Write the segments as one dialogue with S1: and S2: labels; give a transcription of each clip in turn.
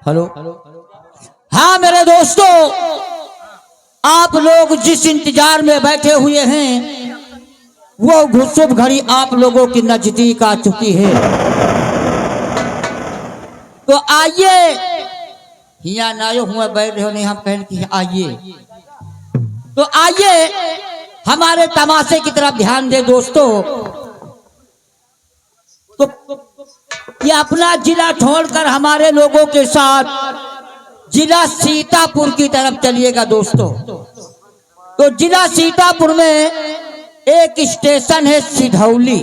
S1: Hello. हाँ मेरे दोस्तों, आप लोग जिस इंतजार में बैठे हुए हैं वो शुभ घड़ी आप लोगों की नजदीक आ चुकी है। तो आइए, यहाँ नायो हुआ बैठ रहे हो नहीं, हम कहने की आइए। तो आइए हमारे तमाशे की तरफ ध्यान दे दोस्तों। तो ये अपना जिला छोड़कर हमारे लोगों के साथ जिला सीतापुर की तरफ चलिएगा दोस्तों। तो जिला सीतापुर में एक स्टेशन है सिधौली।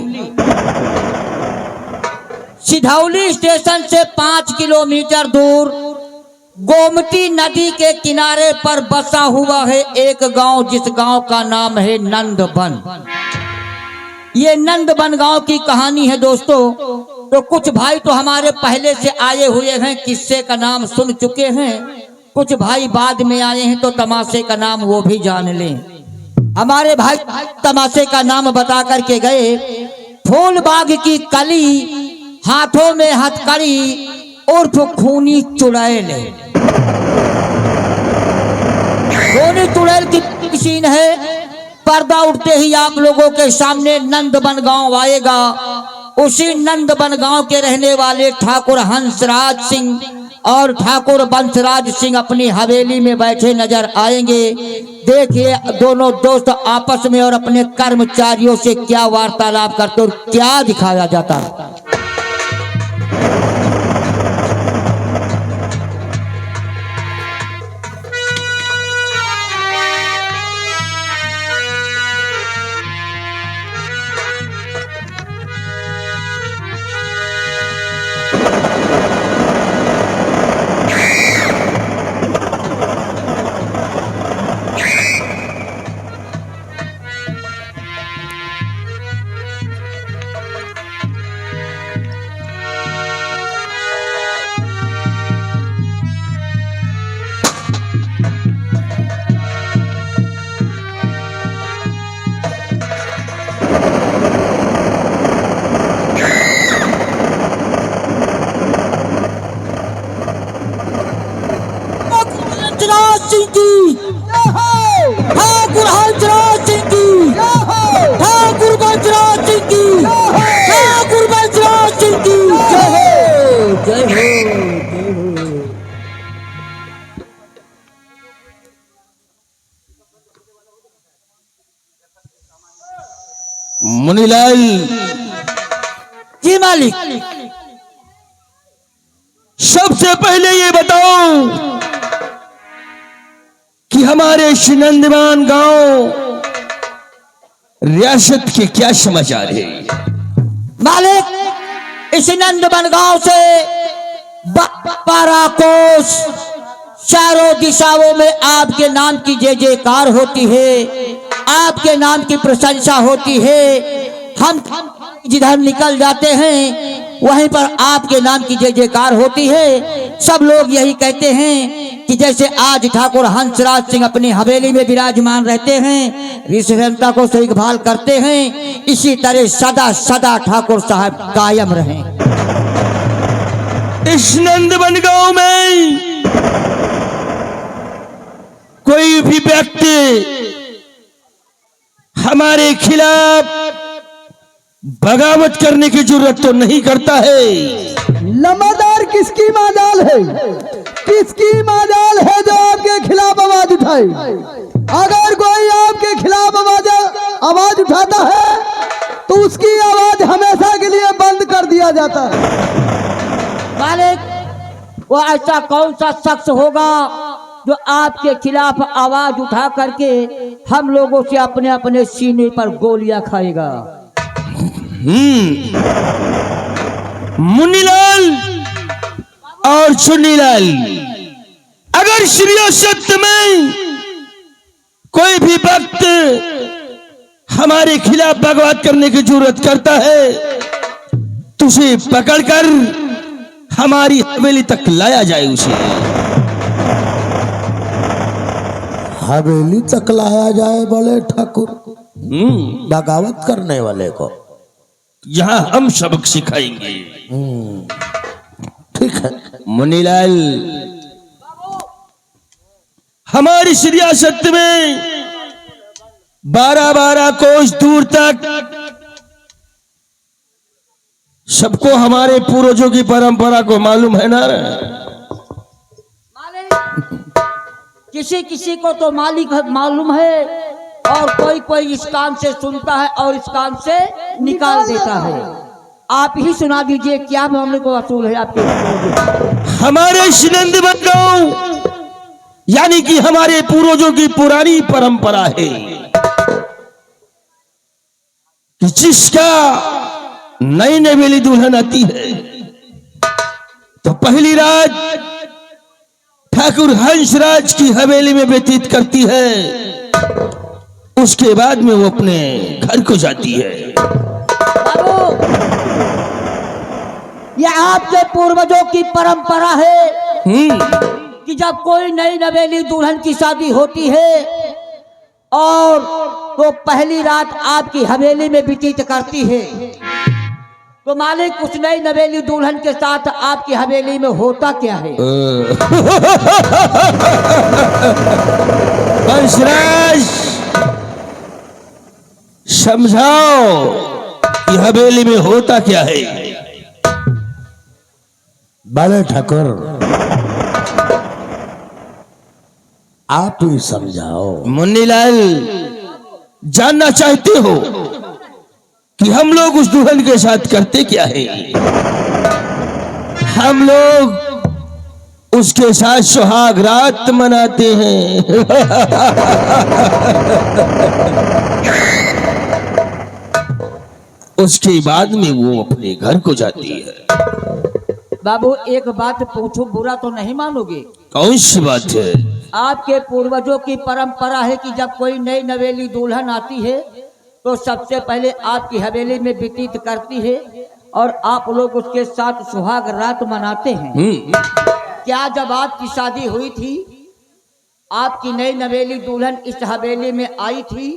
S1: सिधौली स्टेशन से 5 किलोमीटर दूर गोमती नदी के किनारे पर बसा हुआ है एक गांव, जिस गांव का नाम है नंदबन। ये नंदबन गांव की कहानी है दोस्तों। तो कुछ भाई तो हमारे पहले से आए हुए हैं, किस्से का नाम सुन चुके हैं। कुछ भाई बाद में आए हैं तो तमाशे का नाम वो भी जान लें। हमारे भाई तमाशे का नाम बता करके गए। फूल बाग की कली, हाथों में हथकड़ी उर्फ खूनी चुड़ैल। खूनी चुड़ैल की सीन है। पर्दा उठते ही आप लोगों के सामने नंदबन गांव आएगा। उसी नंदबन गांव के रहने वाले ठाकुर हंसराज सिंह और ठाकुर बंसराज सिंह अपनी हवेली में बैठे नजर आएंगे। देखिए दोनों दोस्त आपस में और अपने कर्मचारियों से क्या वार्तालाप करते और क्या दिखाया जाता है। ठाकुर हंसराज सिंह की, ठाकुर बंसराज सिंह की, ठाकुर बंसराज सिंह की जय हो, जय हो, जय हो।
S2: मुनीलाल
S1: जी मालिक।
S2: सबसे पहले ये बताओ कि हमारे नंदबन गांव रियासत के क्या समाचार है।
S1: मालिक इस नंदबन गांव से 12 कोस चारों दिशाओं में आपके नाम की जय जयकार होती है, आपके नाम की प्रशंसा होती है। हम जिधर निकल जाते हैं वहीं पर आपके नाम की जय जयकार होती है। सब लोग यही कहते हैं कि जैसे आज ठाकुर हंसराज सिंह अपनी हवेली में विराजमान रहते हैं, विश्वसनीयता को देखभाल करते हैं, इसी तरह सदा सदा ठाकुर साहब कायम रहें।
S2: इस नंदबन गांव में कोई भी व्यक्ति हमारे खिलाफ बगावत करने की जरूरत तो नहीं करता है।
S3: लम्बादार किसकी माजाल है, किसकी माजाल है जो आपके खिलाफ आवाज उठाए। अगर कोई आपके खिलाफ आवाज उठाता है तो उसकी आवाज हमेशा के लिए बंद कर दिया जाता है।
S1: मालिक वो ऐसा कौन सा शख्स होगा जो आपके खिलाफ आवाज उठा करके हम लोगों से अपने अपने सीने पर गोलियां खाएगा।
S2: मुनीलाल और चुन्नीलाल, अगर रियासत में कोई भी वक्त हमारे खिलाफ बगावत करने की जरूरत करता है तो उसे पकड़कर हमारी हवेली तक लाया जाए। उसे
S3: हवेली तक लाया जाए बोले ठाकुर, बगावत करने वाले को
S2: यहाँ हम सबक सिखाएंगे।
S3: ठीक है।
S2: मुनीलाल, हमारी इस रियासत में 12-12 कोस दूर तक सबको हमारे पूर्वजों की परंपरा को मालूम है ना।
S1: किसी किसी को तो मालूम है और कोई कोई इस कान से सुनता है और इस कान से निकाल देता है। आप ही सुना दीजिए क्या मामले को असूल है आपके।
S2: हमारे इस नंदबन गांव यानी कि हमारे पूर्वजों की पुरानी परंपरा है कि जिसका नई नवेली दुल्हन आती है तो पहली रात ठाकुर हंसराज की हवेली में व्यतीत करती है, उसके बाद में वो अपने घर को जाती है।
S1: बाबू, यह आपके पूर्वजों की परंपरा है कि जब कोई नई नवेली दुल्हन की शादी होती है और तो पहली रात आपकी हवेली में व्यतीत करती है, तो मालिक उस नई नवेली दुल्हन के साथ आपकी हवेली में होता क्या है?
S2: हंसराज, समझाओ कि हवेली में होता क्या है।
S4: बड़े ठाकुर, आप ही समझाओ।
S2: मुन्नीलाल, जानना चाहते हो कि हम लोग उस दुल्हन के साथ करते क्या है? हम लोग उसके साथ सुहाग रात मनाते हैं। उसके बाद में वो अपने घर को जाती है।
S1: बाबू, एक बात पूछो, बुरा तो नहीं मानोगे?
S2: कौन सी बात है?
S1: आपके पूर्वजों की परंपरा है कि जब कोई नई नवेली दुल्हन आती है तो सबसे पहले आपकी हवेली में व्यतीत करती है और आप लोग उसके साथ सुहाग रात मनाते हैं। क्या जब आपकी शादी हुई थी, आपकी नई नवेली दुल्हन इस हवेली में आई थी,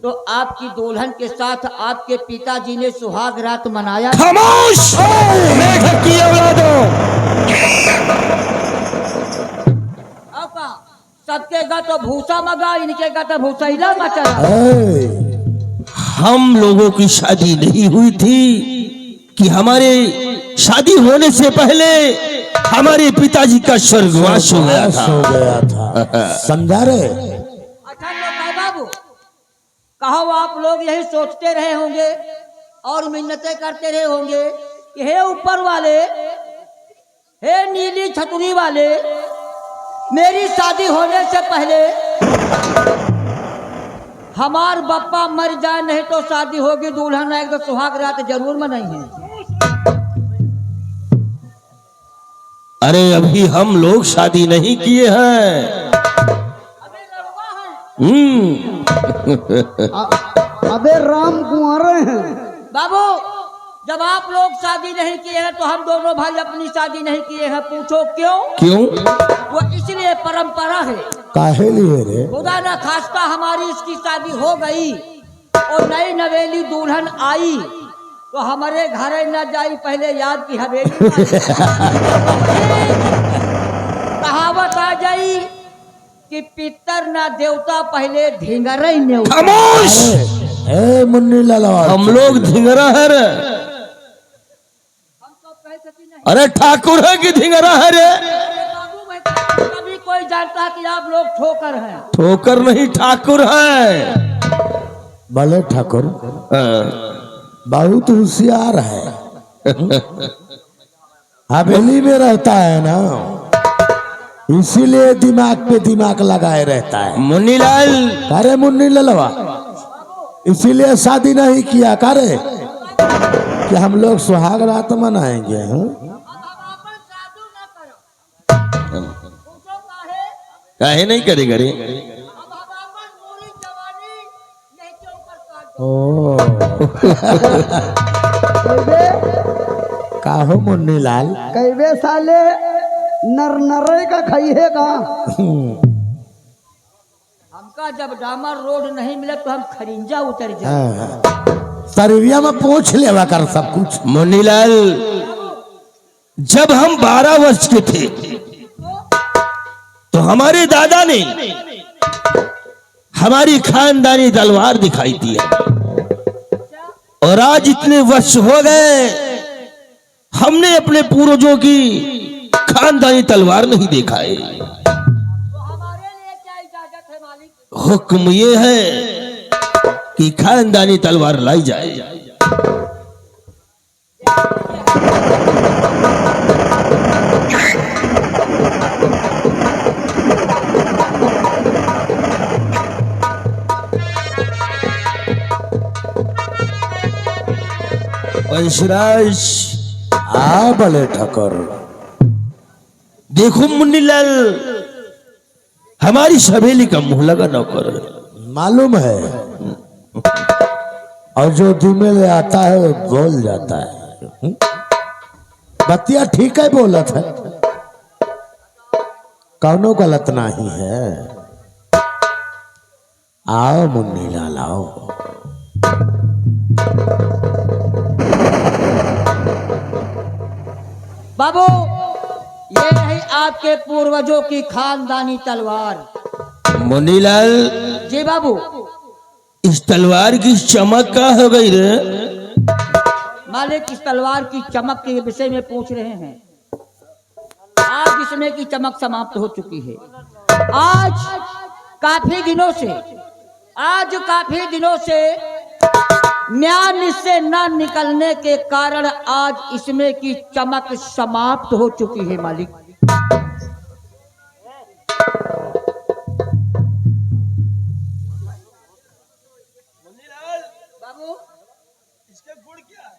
S1: तो आपकी दुल्हन के साथ आपके पिताजी ने सुहाग रात मनाया?
S2: खामोश! मेढक की औलादों!
S1: सबके गा तो भूसा मगा, इनके गा तो भूसैला मचा।
S2: हम लोगों की शादी नहीं हुई थी कि हमारे शादी होने से पहले हमारे पिताजी का स्वर्गवास हो गया था।
S4: समझा रहे?
S1: अच्छा लोग बाबू, कहो आप लोग यही सोचते रहे होंगे और मिन्नतें करते रहे होंगे कि हे ऊपर वाले, हे नीली छतरी वाले, मेरी शादी होने से पहले हमार बप्पा मर जाए, नहीं तो शादी होगी, दुल्हन एक तो सुहाग रात जरूर मनाएंगे।
S2: अरे अभी हम लोग शादी नहीं किए हैं।
S3: अबे राम कुंवारे हैं।
S1: बाबू, जब आप लोग शादी नहीं किए हैं तो हम दोनों भाई अपनी शादी नहीं किए हैं। पूछो क्यों?
S2: क्यों?
S1: वो इसलिए परंपरा है।
S4: काहे लिए रे?
S1: खुदा न खास्ता हमारी इसकी शादी हो गई और नई नवेली दुल्हन आई तो हमारे घर न जाई, पहले याद की हवेली में कहावत आ जाई कि पितर ना देवता, पहले धिंगरा ही न्योता।
S2: खामोश!
S4: ए मुन्नी ललवा,
S2: हम लोग धिंगरा है रे। अरे ठाकुर है कि धिंगरा है रे?
S1: कभी कोई जानता कि आप लोग ठोकर हैं?
S2: ठोकर नहीं, ठाकुर है।
S4: बड़े ठाकुर बहुत होशियार है। हवेली में रहता है ना, इसीलिए दिमाग पे दिमाग लगाए रहता है।
S2: मुन्नीलाल,
S4: अरे मुन्नी ललवा, इसीलिए शादी नहीं किया करे कि हम लोग सुहाग रात मनाएंगे।
S2: काहे नहीं करेगा रे?
S4: ओ काहो मुन्नी लाल,
S3: कैवे साले नर नरे का खाई है का?
S1: हमका जब डामर रोड नहीं मिले तो हम खरिंजा उतर जाए।
S4: शरीरिया में पूछ लेवा कर सब कुछ।
S2: मुन्नीलाल, जब हम 12 वर्ष के थे तो हमारे दादा ने हमारी खानदानी तलवार दिखाई दी है, और आज इतने वर्ष हो गए हमने अपने पूर्वजों की खानदानी तलवार नहीं देखा है। हुक्म ये है कि खानदानी तलवार लाई जाए। वंशराज
S4: भले ठकर।
S2: देखो मुन्नीलाल, हमारी सवेली का मुंह लगा नौकर
S4: मालूम है, और जो धीमे ले आता है वो बोल जाता है। बतिया ठीक है बोलत है, कौनो गलत नहीं है। आओ मुन्नीलाल आओ।
S1: बाबू, ये रही आपके पूर्वजों की खानदानी तलवार।
S2: मुन्नीलाल,
S1: जी बाबू।
S2: इस तलवार की चमक का हो गई रे?
S1: मालिक, इस तलवार की चमक के विषय में पूछ रहे हैं। आज इसमें की चमक समाप्त हो चुकी है। आज काफी दिनों से म्यान से न निकलने के कारण आज इसमें की चमक समाप्त हो चुकी है मालिक। बाबू, इसके गुण क्या है?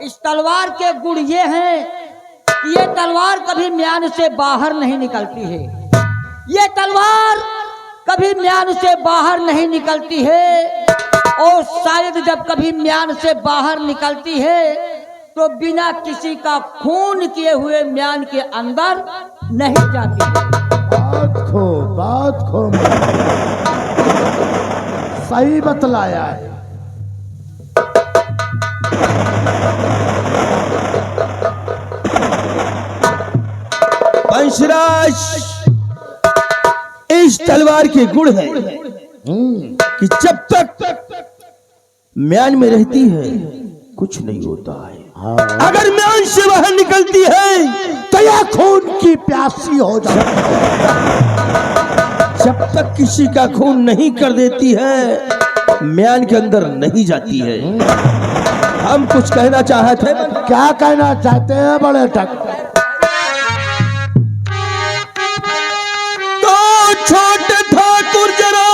S1: इस तलवार के गुण ये हैं कि ये तलवार कभी म्यान से बाहर नहीं निकलती है। ये तलवार कभी म्यान से बाहर नहीं निकलती है, और शायद जब कभी म्यान से बाहर निकलती है तो बिना किसी का खून किए हुए म्यान के अंदर नहीं जाती है।
S4: बात खो सही बतलाया है।
S2: वंशराज, इस तलवार के गुण है कि जब तक म्यान में रहती है कुछ नहीं होता है, अगर म्यान से बाहर निकलती है
S4: तो यह खून की प्यासी हो जाती है।
S2: जब तक किसी का खून नहीं कर देती है म्यान के अंदर नहीं जाती है। हम कुछ कहना चाहते हैं।
S4: क्या कहना चाहते हैं बड़े ठक?
S2: तो छोटे ठाकुर जरा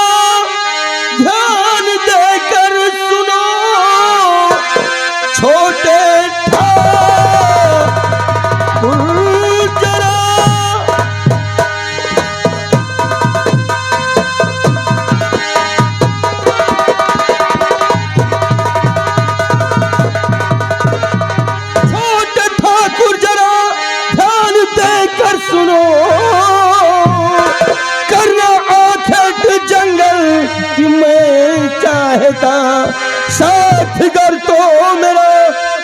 S2: ध्यान देकर सुनो, छोटे ठाकुर जरा सुनो, करना आखिर जंगल कि मैं चाहता साथ गर तो मेरा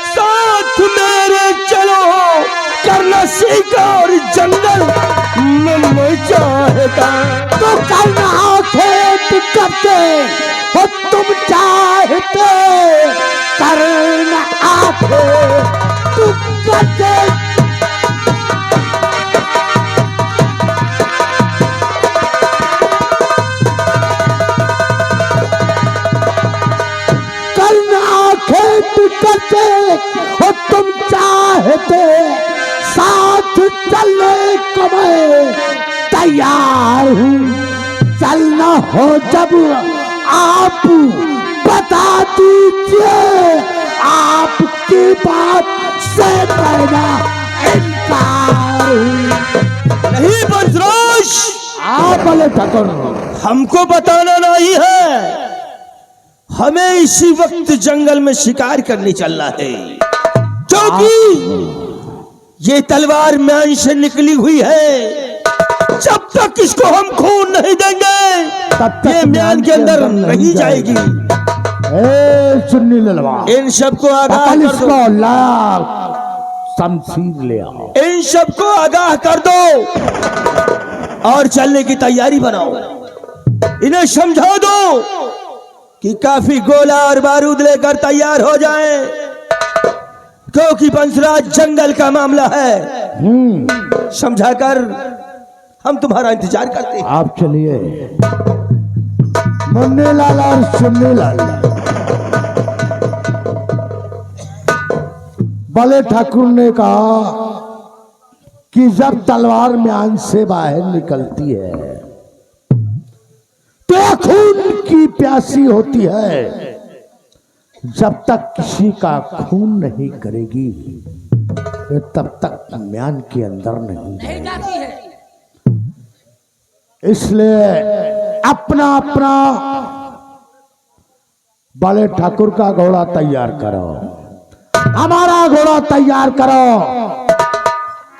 S2: साथ मेरे चलो, करना शिकार जंगल मैं चाहता।
S4: तो करना आखिर करते हो तुम चाहते, करना आखिर तुम करते। करते हो तुम चाहते, साथ चलने को मैं तैयार हूँ। चलना हो जब आप बता दीजिए, आपकी बात से मेरा इनकार
S2: नहीं। बजरोश,
S4: आप बोले ठाकुर,
S2: हमको बताना नहीं है, हमें इसी वक्त जंगल में शिकार करने चलना है, क्योंकि ये तलवार म्यान से निकली हुई है। जब तक इसको हम खून नहीं देंगे तब तक ये म्यान के अंदर नहीं जाएगी।
S4: सुन्नी ललवा,
S2: इन सबको आगाह कर दो।
S4: शमशीर ले आओ।
S2: इन सबको आगाह कर दो और चलने की तैयारी बनाओ। इन्हें समझा दो कि काफी गोला और बारूद लेकर तैयार हो जाएं, क्योंकि बंसराज जंगल का मामला है। समझाकर हम तुम्हारा इंतजार करते हैं।
S4: आप चलिए। मुन्ने लाल और चुन्नी लाल बड़े ठाकुर ने कहा कि जब तलवार म्यान से बाहर निकलती है तो खून की प्यासी होती है, जब तक किसी का खून नहीं करेगी तब तक म्यान के अंदर नहीं
S1: जाती है।
S4: इसलिए अपना अपना बड़े ठाकुर का घोड़ा तैयार करो, हमारा घोड़ा तैयार करो।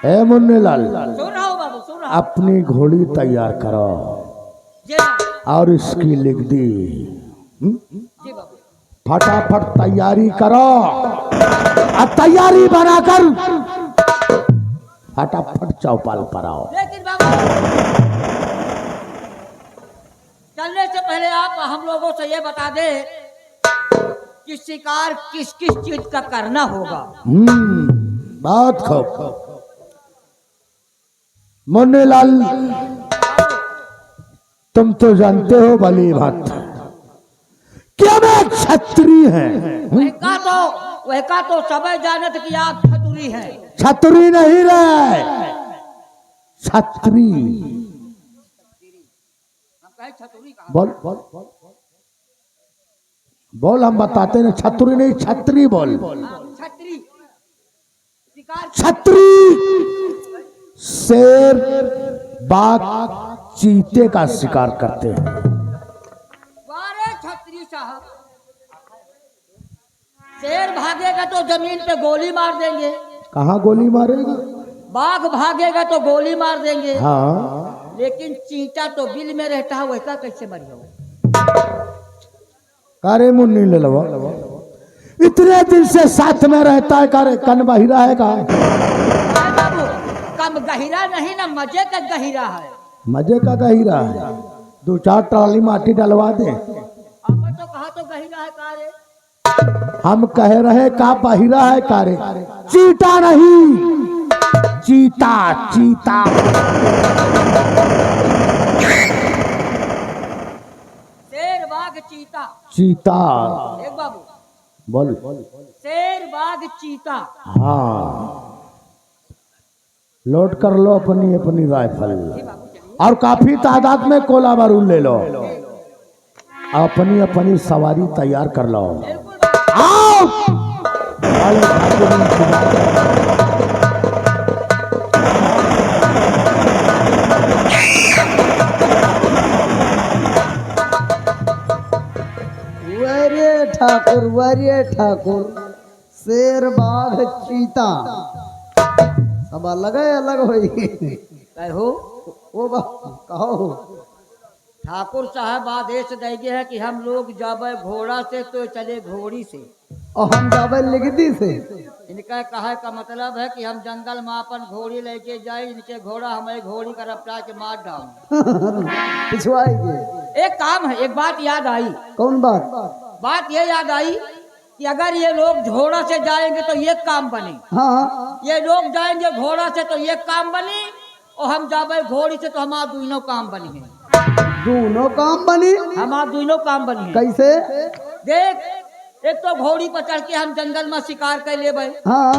S4: हे मुन्ने लाल,
S1: सुन रहा हूँ बाबू, सुन रहा हूँ।
S4: अपनी घोड़ी तैयार करो
S1: जी बाबू,
S4: और इसकी लिख दी।
S1: जी बाबू।
S4: फटाफट तैयारी करो और तैयारी बनाकर फटाफट चौपाल पर आओ।
S1: लेकिन बाबू, चलने से पहले आप हम लोगों से ये बता दे कि शिकार किस किस चीज का करना होगा।
S4: बहुत खूब। मुन्ने लाल, तुम तो जानते हो भली बात कि हम एक क्षत्रिय हैं।
S1: वह का तो सबे जानत कि आप छतुरी हैं।
S4: छतरी नहीं रहे, छत्री।
S1: हम कहे छतुरी कहा।
S4: बोल बोल बोल बोल, हम बताते ना, छतरी नहीं छत्री बोल।
S1: छतरी शिकार
S4: छत्री शेर, बाघ, चीते का शिकार करते हैं।
S1: वारे छतरी साहब, शेर भागेगा तो जमीन पे गोली मार देंगे,
S4: कहाँ गोली मारेगा?
S1: बाघ भागेगा तो गोली मार देंगे,
S4: हाँ,
S1: लेकिन चींटा तो बिल में रहता है, वैसा कैसे मरियो?
S4: कारे मुन्नी ले लो, इतने दिन से साथ में रहता है, कारे कन बहिरा है का?
S1: अरे बाबू, कम गहिरा नहीं ना, मजे का गहिरा है।
S4: मजे का गहिरा है, 2-4 ट्राली माटी डलवा दे।
S1: अपन तो कहा तो गहिरा है कारे।
S4: हम कह रहे का बहिरा है कारे, चीता नहीं, चीता चीता।
S1: शेर बाघ चीता।
S4: चीता
S1: एक बाबू,
S4: बोल।
S1: शेर बाघ चीता।
S4: हाँ, लोड कर लो अपनी अपनी राइफल और काफी तादाद में कोला बारूद ले लो, अपनी अपनी सवारी तैयार कर लो। आओ,
S3: वरिये ठाकुर, शेर बाघ चीता सब अलग है, अलग होई।
S1: कहो
S3: ओ बा कहो।
S1: ठाकुर साहब आदेश देंगे है कि हम लोग जाबे घोड़ा से तो चले घोड़ी से,
S3: और हम जाबे लिगदी से।
S1: इनका कहे का मतलब है कि हम जंगल में अपन घोड़ी लेके जाए, इनके घोड़ा हमें घोड़ी का रफ्तार के मार डाल
S3: पिछवाएंगे।
S1: एक काम है, एक बात याद आई।
S3: कौन बात?
S1: बात ये याद आई कि अगर ये लोग घोड़ा से जाएंगे तो ये काम बने,
S3: हाँ,
S1: ये लोग जाएंगे घोड़ा से तो ये काम बनी, और हम जाबे घोड़ी से तो हमारा दोनों काम बनी है।
S3: दोनों काम बनी।
S1: हमारा दोनों काम बनी है।
S3: कैसे?
S1: देख, एक तो घोड़ी पर चढ़ के हम जंगल में शिकार कर लेबे,
S3: हाँ,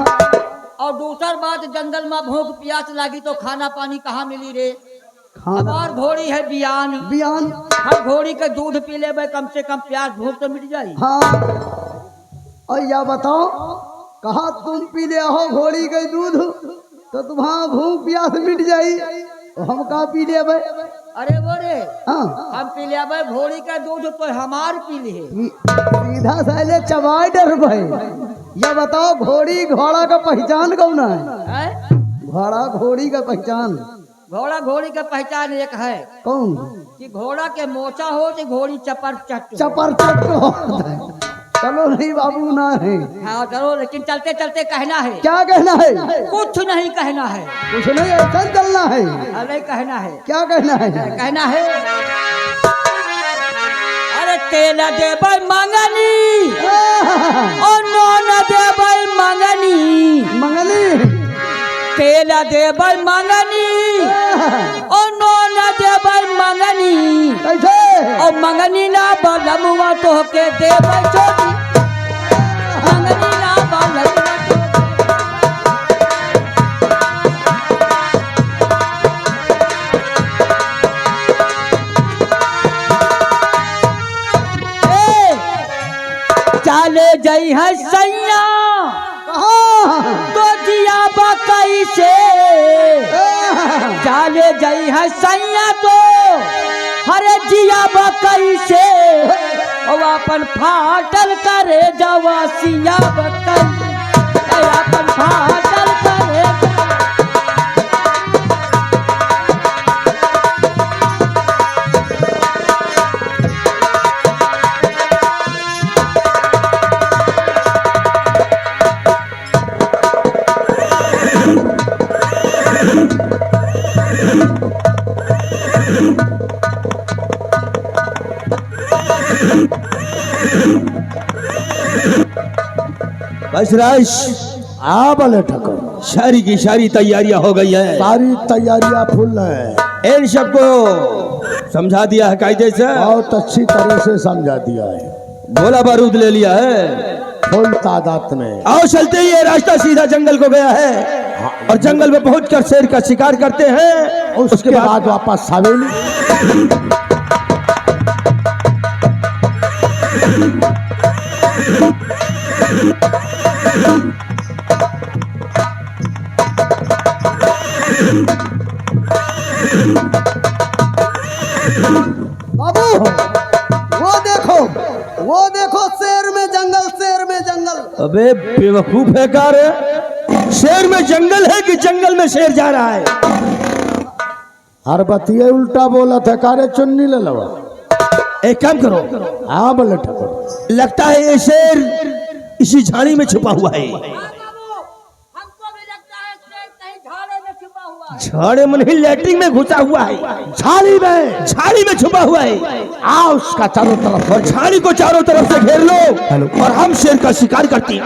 S1: और दूसर बात जंगल में भूख प्यास लगी तो खाना पानी कहाँ मिली रे?
S3: खाना
S1: हमार घोड़ी है बियान,
S3: बयान।
S1: हम घोड़ी के दूध पी लेबे, कम से कम प्यास भूख तो मिट जाई।
S3: हाँ, और या बताओ, कहा तुम पी ले हो घोड़ी के दूध तो तुम्हारा भूख प्यास मिट जाई, तो हम कहा पी ले भाई?
S1: अरे वो रे,
S3: हाँ,
S1: हम पी लेबे घोड़ी का दूध तो हमार पी ली है।
S3: सीधा साले चबाई डर भाई। या बताओ, घोड़ी घोड़ा का पहचान कौन है? घोड़ा घोड़ी का पहचान?
S1: घोड़ा घोड़ी का पहचान एक है
S3: कौन?
S1: कि घोड़ा के मोचा हो तो घोड़ी चपर चट हो।
S3: चपर चट होता है। चलो नहीं बाबू ना है।
S1: हाँ चलो, लेकिन चलते चलते कहना है।
S3: क्या कहना है?
S1: कुछ नहीं कहना है।
S3: कुछ नहीं, ऐसा चलना है।
S1: नहीं कहना है।
S3: क्या कहना है?
S1: कहना है, अरे तेल देबै मंगनी और नून देबै मंगनी।
S3: मंगली
S1: तेल देबै मंगनी और नून देबै मंगनी।
S3: कैसे?
S1: और मंगनी ना बलमुआ तोहके देबै छोटी। मंगनी ना बलमुआ चाले जई है सैया तो जिया बकई से। चाले जई है सैया तो हरे जिया बकई से। और अपन फाटल करे जवासिया बकई, अपन फाटल करे।
S2: बस राज,
S4: हाँ बोले ठकर,
S2: शादी की सारी तैयारियां हो गई है।
S4: सारी तैयारियां फुल है।
S2: इन सबको समझा दिया है कायदे से।
S4: बहुत अच्छी तरह से समझा दिया है।
S2: गोला बारूद ले लिया है
S4: फुल तादाद में।
S2: आओ चलते ही ये रास्ता सीधा जंगल को गया है और जंगल में पहुंचकर शेर का शिकार करते हैं।
S4: उसके बाद वापस हवेली।
S3: बाबू वो देखो शेर में जंगल, शेर में जंगल।
S2: अबे बेवकूफ है कार, शेर में जंगल है कि जंगल में शेर जा रहा है?
S4: हर बतिये उल्टा बोला था, कारे चुन्नी ले लवा।
S2: एक काम करो,
S4: हाँ बोले ठकर,
S2: लगता है ये शेर इसी झाड़ी में छुपा हुआ है।
S1: हमको भी लगता है कहीं झाड़े में छुपा हुआ है।
S2: झाड़े में नहीं, लैट्रिन में घुसा हुआ है।
S4: झाड़ी में,
S2: झाड़ी में छुपा हुआ है।
S4: आओ उसका चारों तरफ।
S2: और झाड़ी को चारों तरफ से घेर लो और हम शेर का शिकार करते हैं।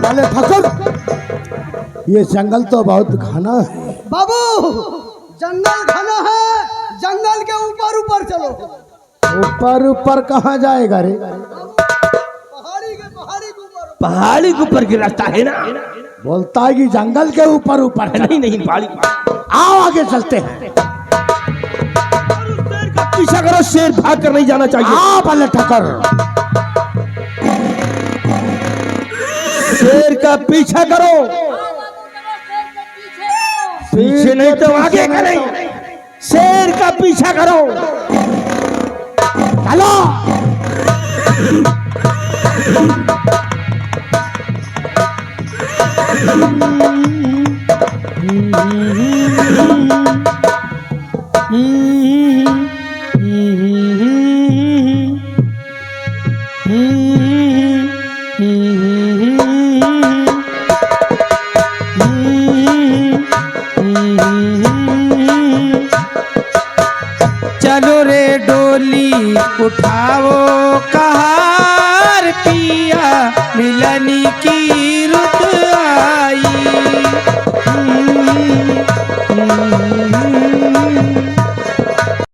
S4: बोले ठकर, ये जंगल तो बहुत घना है।
S3: बाबू जंगल घना है, जंगल के ऊपर ऊपर चलो।
S4: ऊपर ऊपर कहाँ जाएगा रे?
S3: पहाड़ी के ऊपर।
S2: पहाड़ी के ऊपर की रास्ता है ना?
S4: बोलता है कि जंगल के ऊपर ऊपर है।
S2: नहीं नहीं, पहाड़ी।
S4: आओ आगे चलते हैं।
S2: पीछा करो, शेर भाग कर नहीं जाना चाहिए।
S4: हाँ बोले ठकर,
S2: शेर का पीछा करो। पीछे नहीं तो आगे करें। शेर का पीछा करो।
S4: चलो।
S5: चलो रे डोली उठाओ का